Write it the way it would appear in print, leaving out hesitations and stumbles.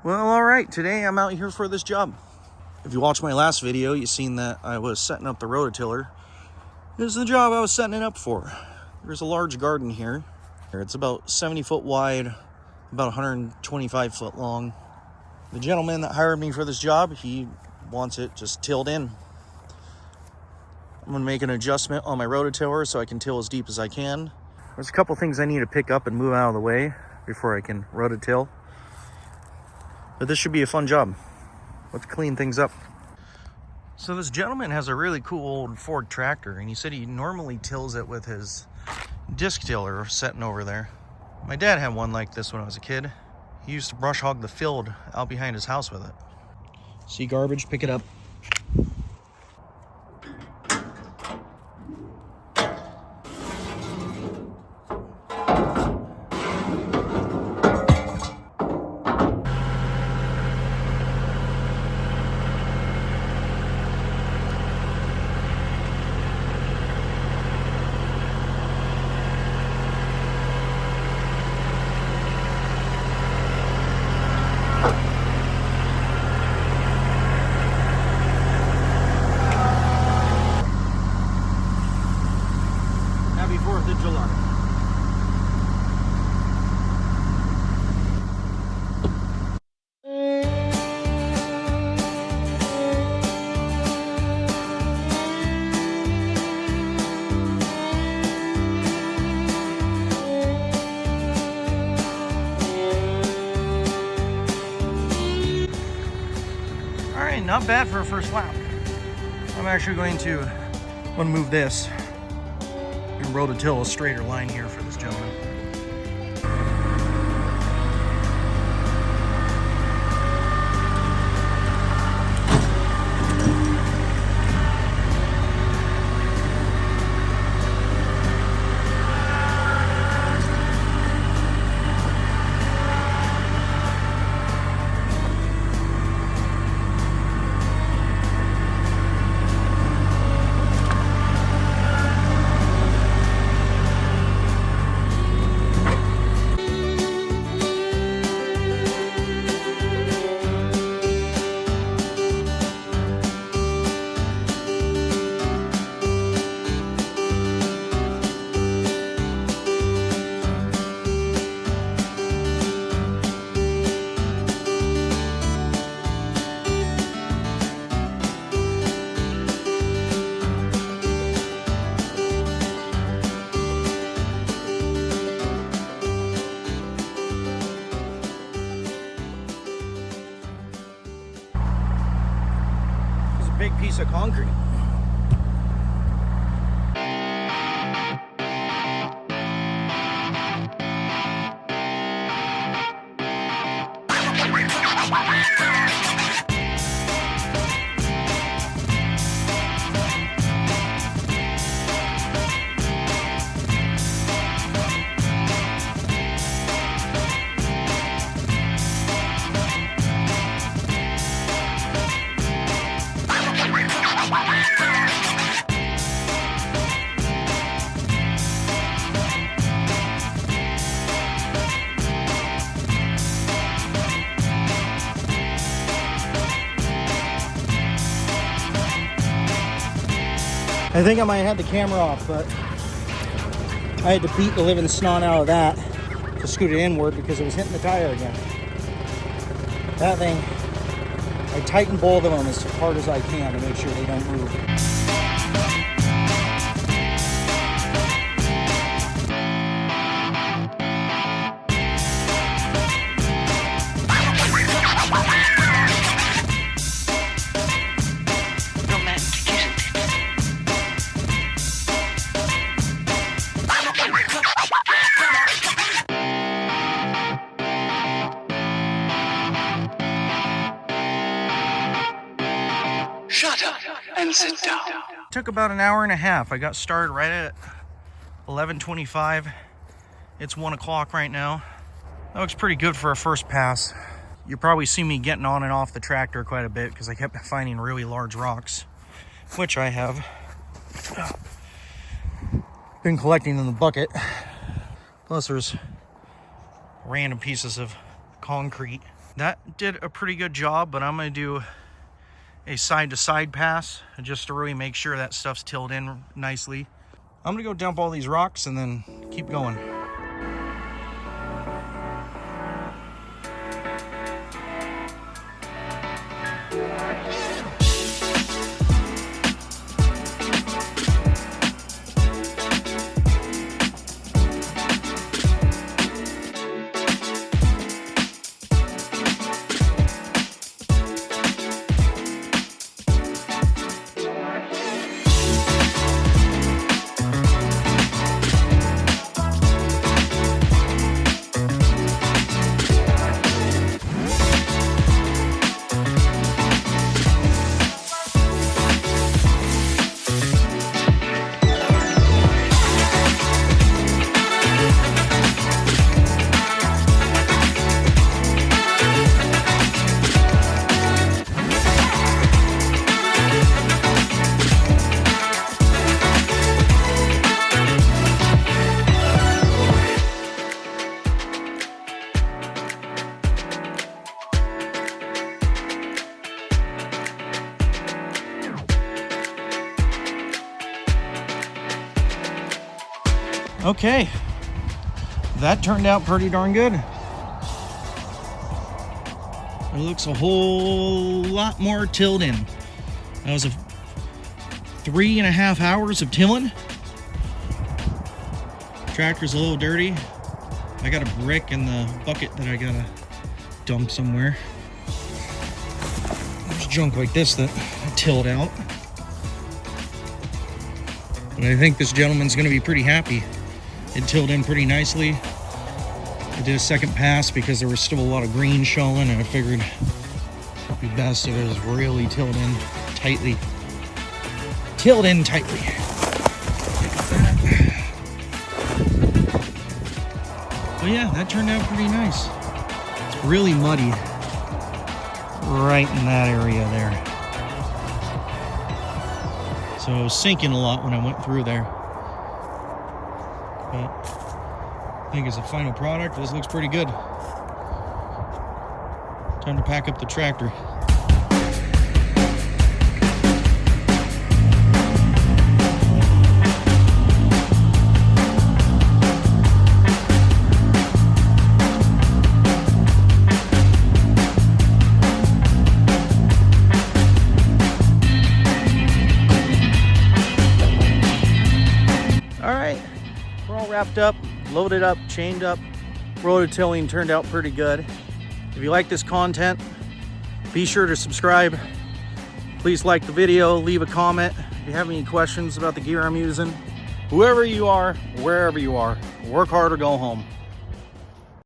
Well, all right, today I'm out here for this job. If you watched my last video, you've seen that I was setting up the rototiller. This is the job I was setting it up for. There's a large garden here. It's about 70 foot wide, about 125 foot long. The gentleman that hired me for this job, he wants it just tilled in. I'm gonna make an adjustment on my rototiller so I can till as deep as I can. There's a couple things I need to pick up and move out of the way before I can rototill. But this should be a fun job. Let's clean things up. So this gentleman has a really cool old Ford tractor, and he said he normally tills it with his disc tiller sitting over there. My dad had one like this when I was a kid. He used to brush hog the field out behind his house with it. See garbage, pick it up. Happy 4th of July. All right, not bad for a first lap. I'm actually going to move this and rototill a straighter line here for this gentleman. Big piece of concrete. I think I might have had the camera off, but I had to beat the living snot out of that to scoot it inward because it was hitting the tire again. That thing, I tighten both of them as hard as I can to make sure they don't move. Shut up and sit down. Took about an hour and a half. I got started right at 11:25. It's 1 o'clock right now. That looks pretty good for a first pass. You probably see me getting on and off the tractor quite a bit because I kept finding really large rocks, which I have been collecting in the bucket. Plus there's random pieces of concrete That did a pretty good job, but I'm going to do a side-to-side pass just to really make sure that stuff's tilled in nicely. I'm going to go dump all these rocks and then keep going. Okay, that turned out pretty darn good. It looks a whole lot more tilled in. That was 3.5 hours of tilling. Tractor's a little dirty. I got a brick in the bucket that I gotta dump somewhere. There's junk like this that I tilled out. But I think this gentleman's gonna be pretty happy. It tilled in pretty nicely. I did a second pass because there was still a lot of green showing, and I figured it'd be best if it was really tilled in tightly. Tilled in tightly. But yeah, that turned out pretty nice. It's really muddy right in that area there. So it was sinking a lot when I went through there. But I think as a final product, this looks pretty good. Time to pack up the tractor. All right. We're all wrapped up, loaded up, chained up. Rototilling turned out pretty good. If you like this content, be sure to subscribe. Please like the video, leave a comment. If you have any questions about the gear I'm using, whoever you are, wherever you are, work hard or go home.